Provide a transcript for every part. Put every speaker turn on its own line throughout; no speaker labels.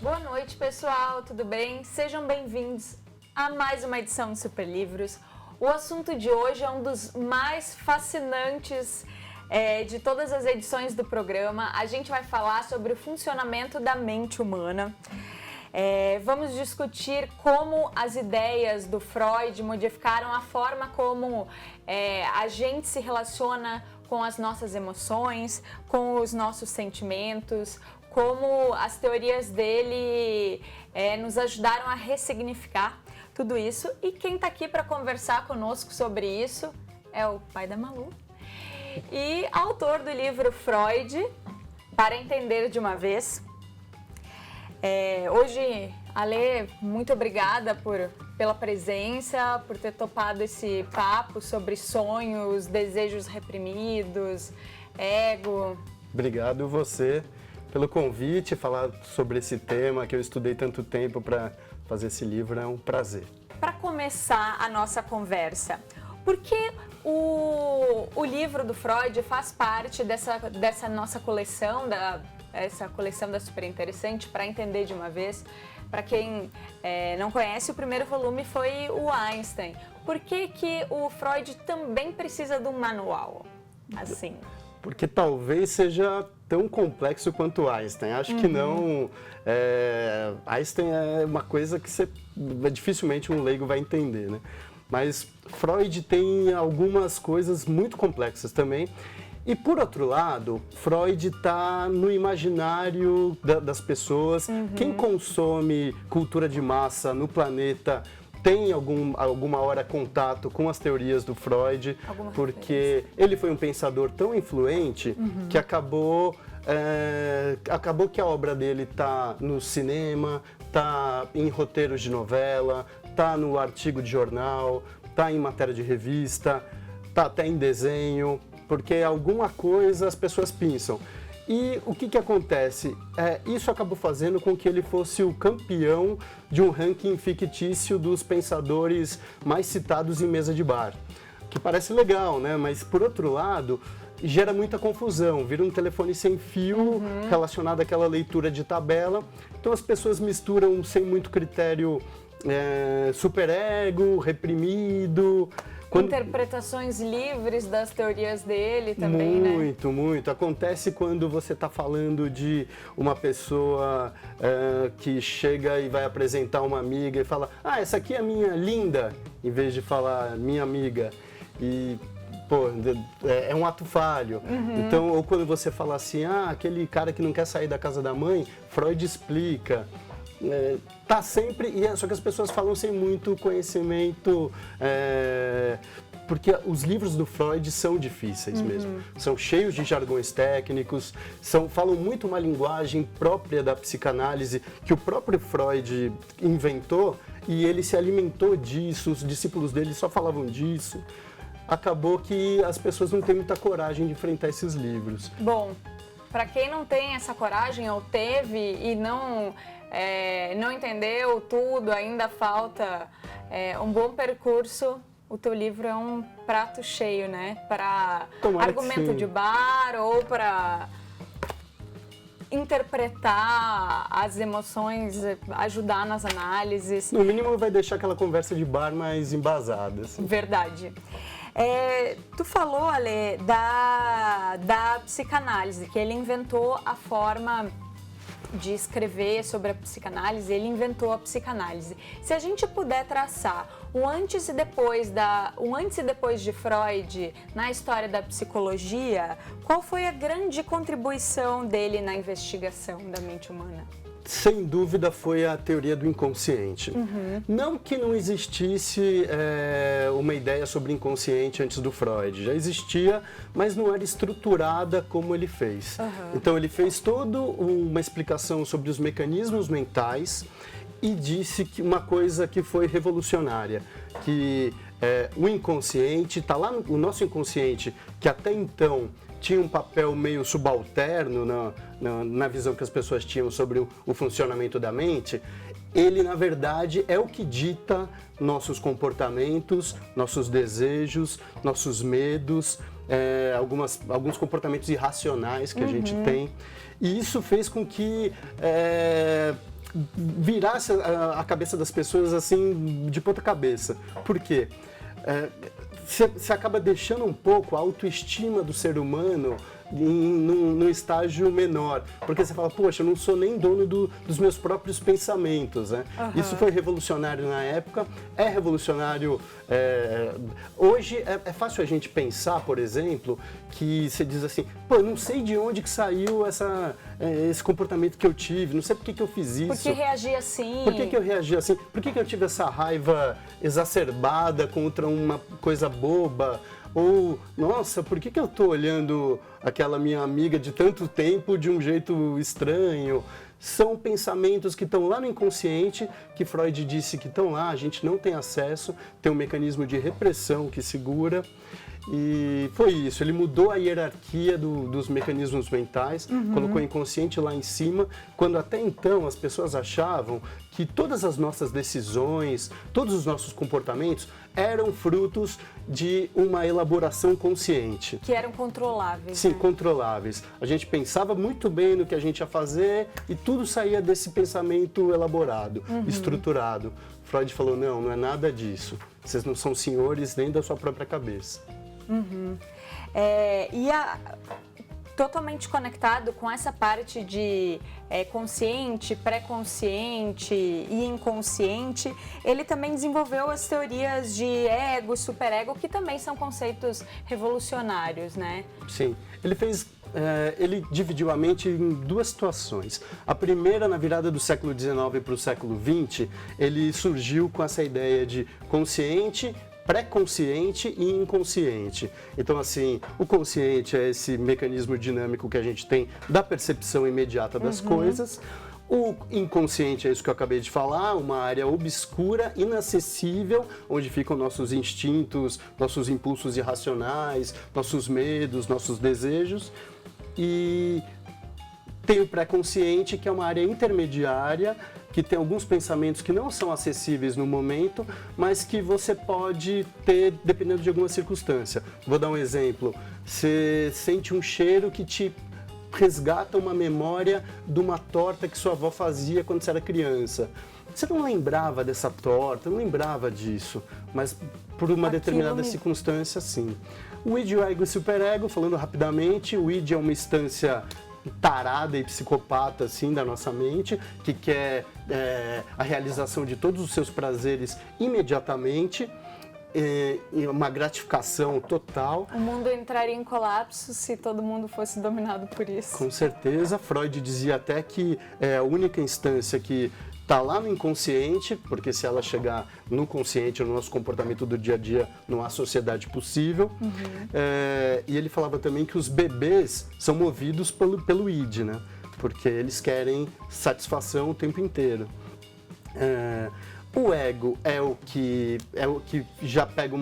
Boa noite, pessoal, tudo bem? Sejam bem-vindos a mais uma edição do Super Livros. O assunto de hoje é um dos mais fascinantes de todas as edições do programa. A gente vai falar sobre o funcionamento da mente humana. Vamos discutir como as ideias do Freud modificaram a forma como a gente se relaciona com as nossas emoções, com os nossos sentimentos, como as teorias dele nos ajudaram a ressignificar tudo isso. E quem está aqui para conversar conosco sobre isso é o pai da Malu e autor do livro Freud, Para Entender de uma Vez. Hoje, Ale, muito obrigada pela presença, por ter topado esse papo sobre sonhos, desejos reprimidos, ego.
Obrigado você pelo convite, falar sobre esse tema que eu estudei tanto tempo para fazer esse livro, é um prazer.
Para começar a nossa conversa, por que o livro do Freud faz parte dessa nossa coleção, essa coleção da Super Interessante, Para Entender de uma Vez? Para quem não conhece, o primeiro volume foi o Einstein. Por que o Freud também precisa de um manual assim?
Porque talvez seja tão complexo quanto Einstein. Acho que não. Einstein é uma coisa que dificilmente um leigo vai entender, né? Mas Freud tem algumas coisas muito complexas também. E, por outro lado, Freud está no imaginário das pessoas. Quem consome cultura de massa no planeta tem alguma hora contato com as teorias do Freud, porque ele foi um pensador tão influente que acabou que a obra dele está no cinema, está em roteiros de novela, está no artigo de jornal, está em matéria de revista, está até em desenho, porque alguma coisa as pessoas pensam. E o que acontece? Isso acabou fazendo com que ele fosse o campeão de um ranking fictício dos pensadores mais citados em mesa de bar. Que parece legal, né? Mas, por outro lado, gera muita confusão. Vira um telefone sem fio relacionado àquela leitura de tabela. Então, as pessoas misturam sem muito critério superego, reprimido.
Interpretações livres das teorias dele também, né?
Muito. Acontece quando você está falando de uma pessoa que chega e vai apresentar uma amiga e fala: essa aqui é a minha linda, em vez de falar minha amiga. E, é um ato falho. Então, ou quando você fala assim, aquele cara que não quer sair da casa da mãe, Freud explica. Tá sempre, só que as pessoas falam sem muito conhecimento, porque os livros do Freud são difíceis mesmo, são cheios de jargões técnicos, falam muito uma linguagem própria da psicanálise que o próprio Freud inventou e ele se alimentou disso, os discípulos dele só falavam disso. Acabou que as pessoas não têm muita coragem de enfrentar esses livros.
Bom, para quem não tem essa coragem ou teve e não entendeu tudo, ainda falta um bom percurso, o teu livro é um prato cheio, né? Para argumento de bar ou para interpretar as emoções, ajudar nas análises.
No mínimo vai deixar aquela conversa de bar mais embasada. Assim.
Verdade. Tu falou, Ale, da psicanálise, que ele inventou a forma de escrever sobre a psicanálise, ele inventou a psicanálise. Se a gente puder traçar o antes e depois de Freud na história da psicologia, qual foi a grande contribuição dele na investigação da mente humana?
Sem dúvida foi a teoria do inconsciente. Não que não existisse uma ideia sobre inconsciente antes do Freud, já existia, mas não era estruturada como ele fez. Então ele fez toda uma explicação sobre os mecanismos mentais e disse que uma coisa que foi revolucionária, que o inconsciente, está lá o nosso inconsciente, que até então tinha um papel meio subalterno na visão que as pessoas tinham sobre o funcionamento da mente, ele, na verdade, é o que dita nossos comportamentos, nossos desejos, nossos medos, alguns comportamentos irracionais que a gente tem. E isso fez com que virasse a cabeça das pessoas assim de ponta cabeça. Por quê? Você acaba deixando um pouco a autoestima do ser humano num estágio menor, porque você fala, poxa, eu não sou nem dono dos meus próprios pensamentos, né? Uhum. Isso foi revolucionário na época, é revolucionário hoje. É fácil a gente pensar, por exemplo, que você diz assim, pô, eu não sei de onde que saiu esse comportamento que eu tive, não sei por que eu fiz isso.
Por que reagi assim?
Por que eu reagi assim? Por que eu tive essa raiva exacerbada contra uma coisa boba? Ou, nossa, por que eu estou olhando aquela minha amiga de tanto tempo de um jeito estranho? São pensamentos que estão lá no inconsciente, que Freud disse que estão lá, a gente não tem acesso, tem um mecanismo de repressão que segura. E foi isso, ele mudou a hierarquia dos mecanismos mentais, colocou o inconsciente lá em cima, quando até então as pessoas achavam que todas as nossas decisões, todos os nossos comportamentos eram frutos de uma elaboração consciente.
Que eram controláveis.
Sim,
né?
Controláveis. A gente pensava muito bem no que a gente ia fazer e tudo saía desse pensamento elaborado, estruturado. Freud falou, não é nada disso. Vocês não são senhores nem da sua própria cabeça.
Totalmente conectado com essa parte de consciente, pré-consciente e inconsciente, ele também desenvolveu as teorias de ego, superego, que também são conceitos revolucionários, né?
Sim, ele dividiu a mente em duas situações. A primeira, na virada do século XIX para o século XX, ele surgiu com essa ideia de consciente, pré-consciente e inconsciente. Então, assim, o consciente é esse mecanismo dinâmico que a gente tem da percepção imediata das coisas. O inconsciente é isso que eu acabei de falar, uma área obscura, inacessível, onde ficam nossos instintos, nossos impulsos irracionais, nossos medos, nossos desejos. E tem o pré-consciente, que é uma área intermediária, que tem alguns pensamentos que não são acessíveis no momento, mas que você pode ter dependendo de alguma circunstância. Vou dar um exemplo. Você sente um cheiro que te resgata uma memória de uma torta que sua avó fazia quando você era criança. Você não lembrava dessa torta, não lembrava disso, mas por uma determinada circunstância, sim. O id, o ego e o superego, falando rapidamente, o id é uma instância tarada e psicopata assim da nossa mente, que quer a realização de todos os seus prazeres imediatamente, uma gratificação total.
O mundo entraria em colapso se todo mundo fosse dominado por isso.
Com certeza, Freud dizia até que é a única instância que está lá no inconsciente, porque se ela chegar no consciente, no nosso comportamento do dia a dia, não há sociedade possível. E ele falava também que os bebês são movidos pelo id, né? Porque eles querem satisfação o tempo inteiro. O ego é o que já pega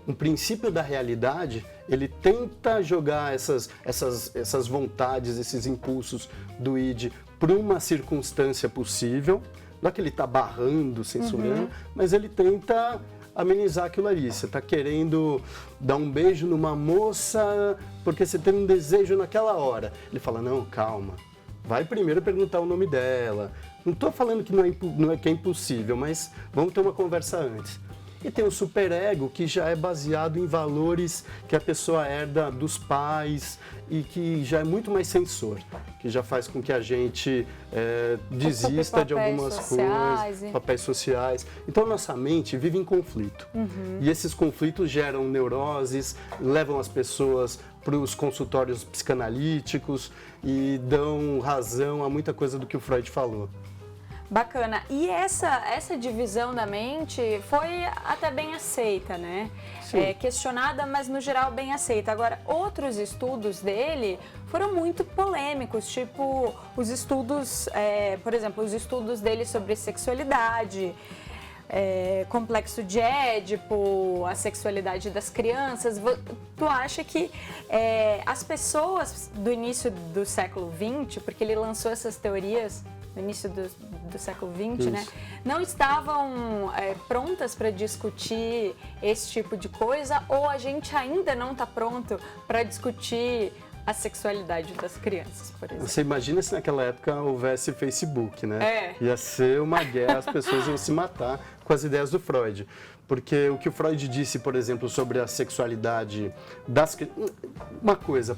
um princípio da realidade, ele tenta jogar essas vontades, esses impulsos do id para uma circunstância possível. Não é que ele está barrando, censurando, mas ele tenta amenizar aquilo ali. Você está querendo dar um beijo numa moça porque você tem um desejo naquela hora. Ele fala, não, calma, vai primeiro perguntar o nome dela. Não estou falando que não é que é impossível, mas vamos ter uma conversa antes. E tem o superego, que já é baseado em valores que a pessoa herda dos pais e que já é muito mais sensor, que já faz com que a gente desista de algumas coisas, papéis sociais. Então, a nossa mente vive em conflito. E esses conflitos geram neuroses, levam as pessoas para os consultórios psicanalíticos e dão razão a muita coisa do que o Freud falou.
Bacana. E essa divisão da mente foi até bem aceita, né? Questionada, mas no geral bem aceita. Agora, outros estudos dele foram muito polêmicos, tipo os estudos, por exemplo, os estudos dele sobre sexualidade, complexo de Édipo, a sexualidade das crianças. Tu acha que as pessoas do início do século XX, porque ele lançou essas teorias no início do século XX, né, não estavam prontas para discutir esse tipo de coisa, ou a gente ainda não está pronto para discutir a sexualidade das crianças, por exemplo.
Você imagina se naquela época houvesse Facebook, né?
É.
Ia ser uma guerra, as pessoas iam se matar com as ideias do Freud. Porque o que o Freud disse, por exemplo, sobre a sexualidade das crianças... Uma coisa...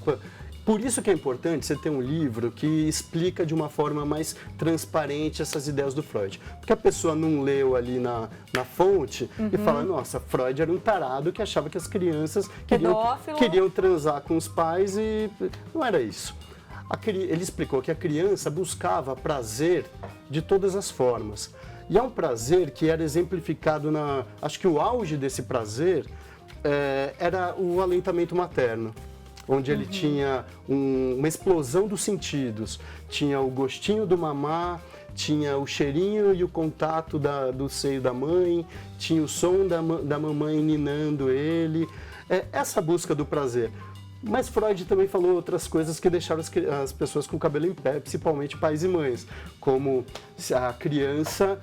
Por isso que é importante você ter um livro que explica de uma forma mais transparente essas ideias do Freud. Porque a pessoa não leu ali na fonte e fala, nossa, Freud era um tarado que achava que as crianças queriam transar com os pais e não era isso. Ele explicou que a criança buscava prazer de todas as formas. E é um prazer que era exemplificado acho que o auge desse prazer era o aleitamento materno, onde ele tinha uma explosão dos sentidos. Tinha o gostinho do mamar, tinha o cheirinho e o contato do seio da mãe, tinha o som da mamãe ninando ele. Essa busca do prazer. Mas Freud também falou outras coisas que deixaram as pessoas com o cabelo em pé, principalmente pais e mães, como se a criança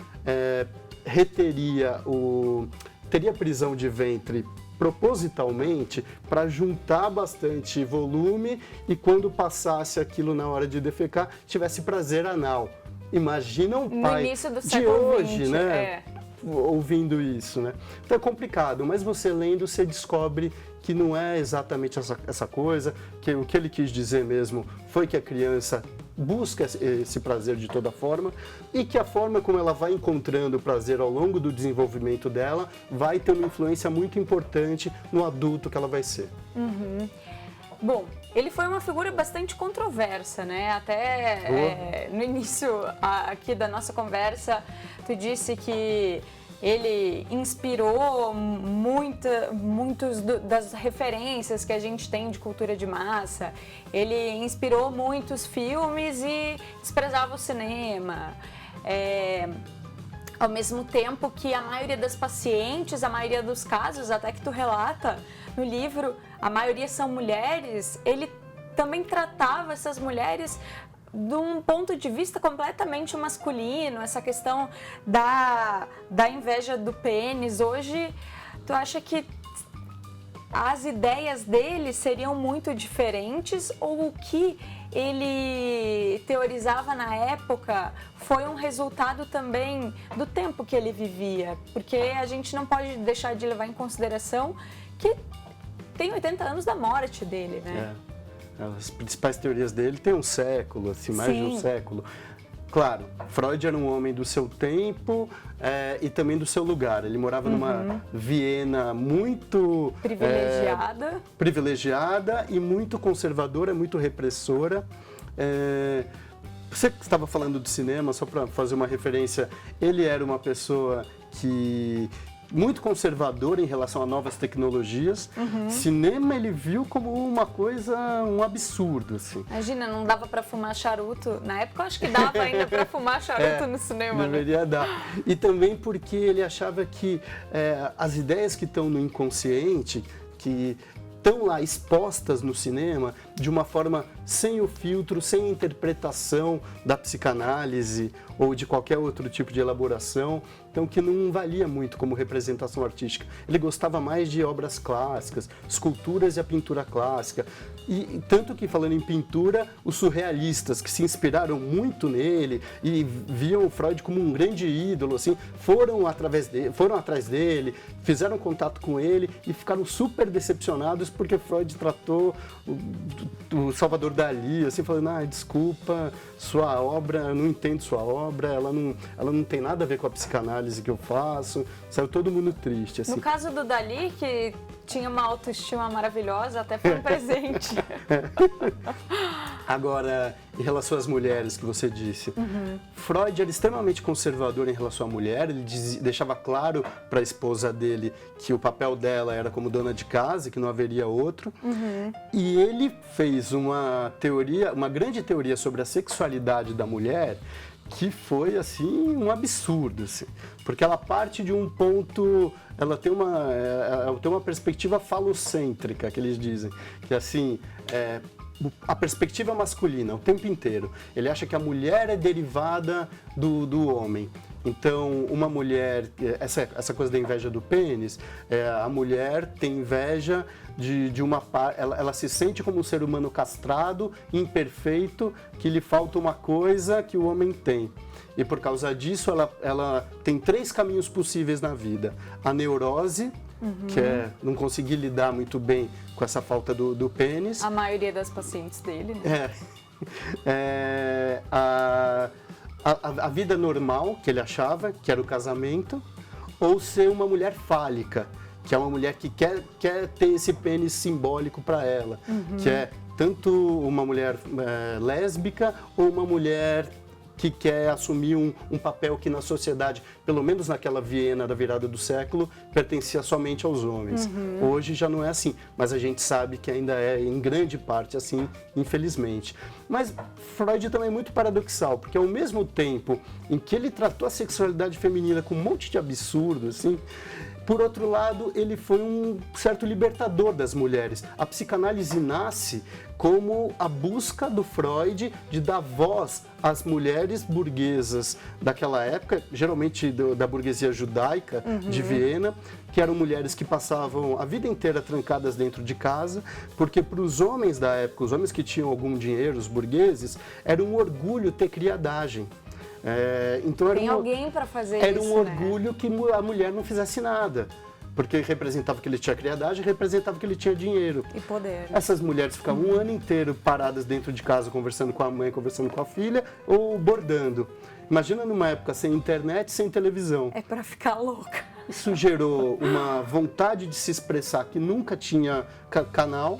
teria prisão de ventre propositalmente para juntar bastante volume e quando passasse aquilo na hora de defecar, tivesse prazer anal. Imagina um pai
no início do
de
século
hoje,
XX,
né? Ouvindo isso, né? Então é complicado, mas você lendo, você descobre que não é exatamente essa coisa, que o que ele quis dizer mesmo foi que a criança busca esse prazer de toda forma e que a forma como ela vai encontrando o prazer ao longo do desenvolvimento dela vai ter uma influência muito importante no adulto que ela vai ser.
Bom, ele foi uma figura bastante controversa, né? Até no início aqui da nossa conversa, tu disse que ele inspirou muitos das referências que a gente tem de cultura de massa. Ele inspirou muitos filmes e desprezava o cinema. Ao mesmo tempo que a maioria das pacientes, a maioria dos casos, até que tu relata no livro, a maioria são mulheres, ele também tratava essas mulheres de um ponto de vista completamente masculino, essa questão da inveja do pênis. Hoje, tu acha que as ideias dele seriam muito diferentes ou o que ele teorizava na época foi um resultado também do tempo que ele vivia? Porque a gente não pode deixar de levar em consideração que tem 80 anos da morte dele, né?
As principais teorias dele têm um século, assim, mais de um século. Claro, Freud era um homem do seu tempo e também do seu lugar. Ele morava numa Viena muito privilegiada e muito conservadora, muito repressora. Você que estava falando do cinema, só para fazer uma referência, ele era uma pessoa que muito conservador em relação a novas tecnologias. Cinema ele viu como uma coisa, um absurdo, assim.
Imagina, não dava para fumar charuto. Na época eu acho que dava ainda para fumar charuto no cinema,
deveria dar. E também porque ele achava que as ideias que estão no inconsciente, que estão lá expostas no cinema de uma forma sem o filtro, sem a interpretação da psicanálise ou de qualquer outro tipo de elaboração, então que não valia muito como representação artística. Ele gostava mais de obras clássicas, esculturas e a pintura clássica. E tanto que, falando em pintura, os surrealistas que se inspiraram muito nele e viam o Freud como um grande ídolo, assim, foram atrás dele, fizeram contato com ele e ficaram super decepcionados porque Freud tratou o Salvador Dalí, assim, falando, desculpa, sua obra, eu não entendo sua obra, ela não tem nada a ver com a psicanálise que eu faço. Saiu todo mundo triste, assim.
No caso do Dalí, que tinha uma autoestima maravilhosa, até foi um presente.
Agora, em relação às mulheres que você disse, Freud era extremamente conservador em relação à mulher. Ele deixava claro para a esposa dele que o papel dela era como dona de casa e que não haveria outro. E ele fez uma grande teoria sobre a sexualidade da mulher que foi, assim, um absurdo, assim, porque ela parte de um ponto, ela tem uma perspectiva falocêntrica, que eles dizem, que, assim, a perspectiva masculina o tempo inteiro. Ele acha que a mulher é derivada do homem. Então, uma mulher, essa coisa da inveja do pênis, a mulher tem inveja de uma parte, ela se sente como um ser humano castrado, imperfeito, que lhe falta uma coisa que o homem tem. E por causa disso, ela tem 3 caminhos possíveis na vida. A neurose, que é não conseguir lidar muito bem com essa falta do pênis.
A maioria das pacientes dele, né?
A vida normal, que ele achava, que era o casamento, ou ser uma mulher fálica, que é uma mulher que quer ter esse pênis simbólico para ela, que é tanto uma mulher lésbica ou uma mulher que quer assumir um papel que na sociedade, pelo menos naquela Viena da virada do século, pertencia somente aos homens. Hoje já não é assim, mas a gente sabe que ainda é em grande parte assim, infelizmente. Mas Freud também é muito paradoxal, porque ao mesmo tempo em que ele tratou a sexualidade feminina com um monte de absurdo, assim, por outro lado, ele foi um certo libertador das mulheres. A psicanálise nasce como a busca do Freud de dar voz às mulheres burguesas daquela época, geralmente da burguesia judaica de Viena, que eram mulheres que passavam a vida inteira trancadas dentro de casa, porque para os homens da época, os homens que tinham algum dinheiro, os burgueses, era um orgulho ter criadagem. Então
Tem alguém para fazer isso,
era um orgulho que a mulher não fizesse nada, porque representava que ele tinha criadagem, representava que ele tinha dinheiro.
E poder.
Essas mulheres ficavam um ano inteiro paradas dentro de casa, conversando com a mãe, conversando com a filha, ou bordando. Imagina numa época sem internet, sem televisão.
É para ficar louca.
Isso gerou uma vontade de se expressar que nunca tinha canal,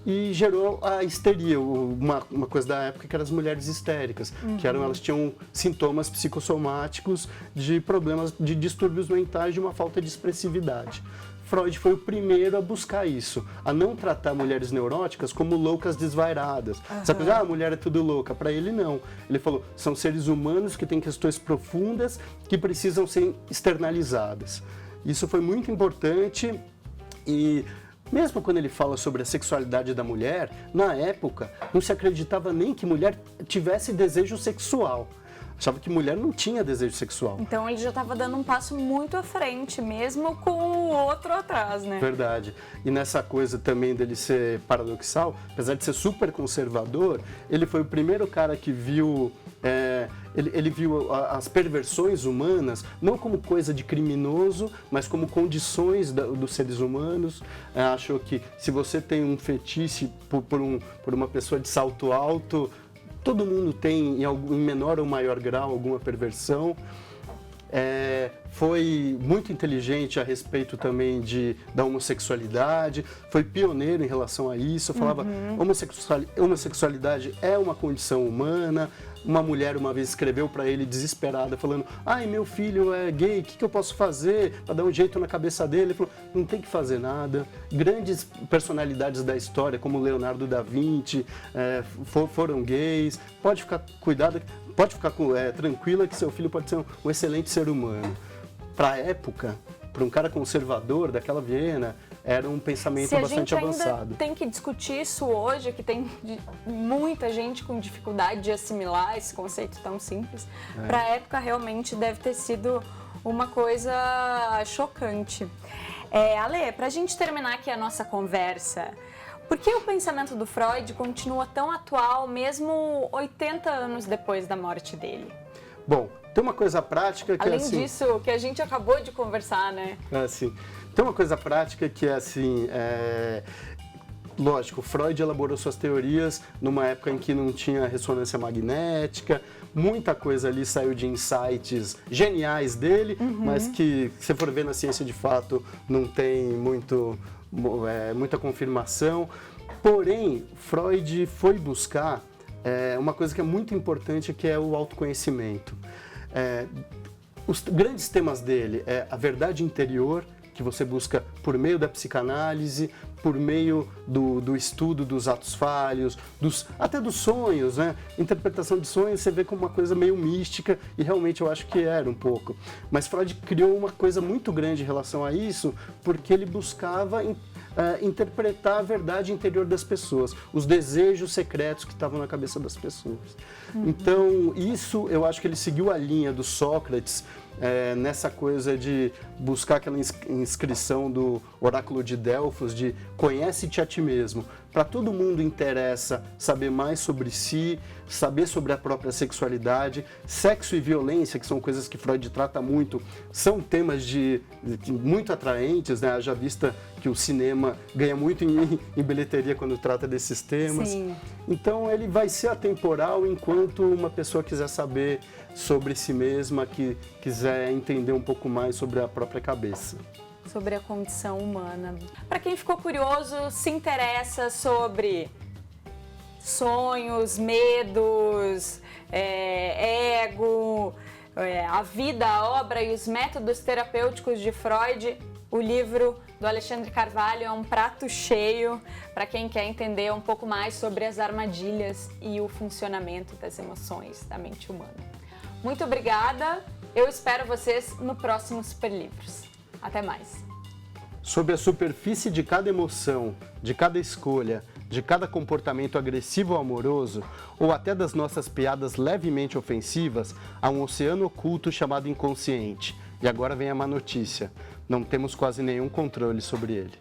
e gerou a histeria, uma coisa da época que eram as mulheres histéricas, que elas tinham sintomas psicossomáticos de problemas, de distúrbios mentais, de uma falta de expressividade. Freud foi o primeiro a buscar isso, a não tratar mulheres neuróticas como loucas desvairadas. Você pensa, a mulher é tudo louca. Para ele, não. Ele falou, são seres humanos que têm questões profundas que precisam ser externalizadas. Isso foi muito importante e mesmo quando ele fala sobre a sexualidade da mulher, na época não se acreditava nem que mulher tivesse desejo sexual. Achava que mulher não tinha desejo sexual.
Então ele já estava dando um passo muito à frente, mesmo com o outro atrás, né?
Verdade. E nessa coisa também dele ser paradoxal, apesar de ser super conservador, ele foi o primeiro cara que viu... Ele viu as perversões humanas não como coisa de criminoso, mas como condições dos seres humanos. Achou que se você tem um fetiche por uma pessoa de salto alto, todo mundo tem, em menor ou maior grau, alguma perversão. Foi muito inteligente a respeito também da homossexualidade, foi pioneiro em relação a isso, falava homossexualidade é uma condição humana. Uma mulher uma vez escreveu para ele desesperada, falando, ai, meu filho é gay, o que eu posso fazer para dar um jeito na cabeça dele? Ele falou, não tem que fazer nada. Grandes personalidades da história, como Leonardo da Vinci, foram gays, pode ficar tranquila que seu filho pode ser um excelente ser humano. Para a época, para um cara conservador daquela Viena, era um pensamento bastante avançado. Se a gente ainda
tem que discutir isso hoje, que tem muita gente com dificuldade de assimilar esse conceito tão simples, para a época realmente deve ter sido uma coisa chocante. Ale, para a gente terminar aqui a nossa conversa, por que o pensamento do Freud continua tão atual mesmo 80 anos depois da morte dele?
Bom, tem uma coisa prática que
além disso, que a gente acabou de conversar, né?
Tem uma coisa prática que é assim, lógico, Freud elaborou suas teorias numa época em que não tinha ressonância magnética, muita coisa ali saiu de insights geniais dele, mas que, se você for ver na ciência de fato, não tem muita confirmação. Porém, Freud foi buscar uma coisa que é muito importante, que é o autoconhecimento. Os grandes temas dele é a verdade interior, que você busca por meio da psicanálise, por meio do estudo dos atos falhos, até dos sonhos, né? Interpretação de sonhos você vê como uma coisa meio mística, e realmente eu acho que era um pouco. Mas Freud criou uma coisa muito grande em relação a isso, porque ele buscava interpretar a verdade interior das pessoas, os desejos secretos que estavam na cabeça das pessoas. Então, isso eu acho que ele seguiu a linha do Sócrates, nessa coisa de buscar aquela inscrição do oráculo de Delfos, de conhece-te a ti mesmo. Para todo mundo interessa saber mais sobre si, saber sobre a própria sexualidade, sexo e violência, que são coisas que Freud trata muito, são temas muito atraentes, né? Haja vista que o cinema ganha muito em bilheteria quando trata desses temas.
Sim.
Então ele vai ser atemporal enquanto uma pessoa quiser saber sobre si mesma, que quiser entender um pouco mais sobre a própria cabeça.
Sobre a condição humana. Para quem ficou curioso, se interessa sobre sonhos, medos, ego, a vida, a obra e os métodos terapêuticos de Freud, o livro do Alexandre Carvalho é um prato cheio para quem quer entender um pouco mais sobre as armadilhas e o funcionamento das emoções da mente humana. Muito obrigada, eu espero vocês no próximo Super Livros. Até mais.
Sobre a superfície de cada emoção, de cada escolha, de cada comportamento agressivo ou amoroso, ou até das nossas piadas levemente ofensivas, há um oceano oculto chamado inconsciente. E agora vem a má notícia: não temos quase nenhum controle sobre ele.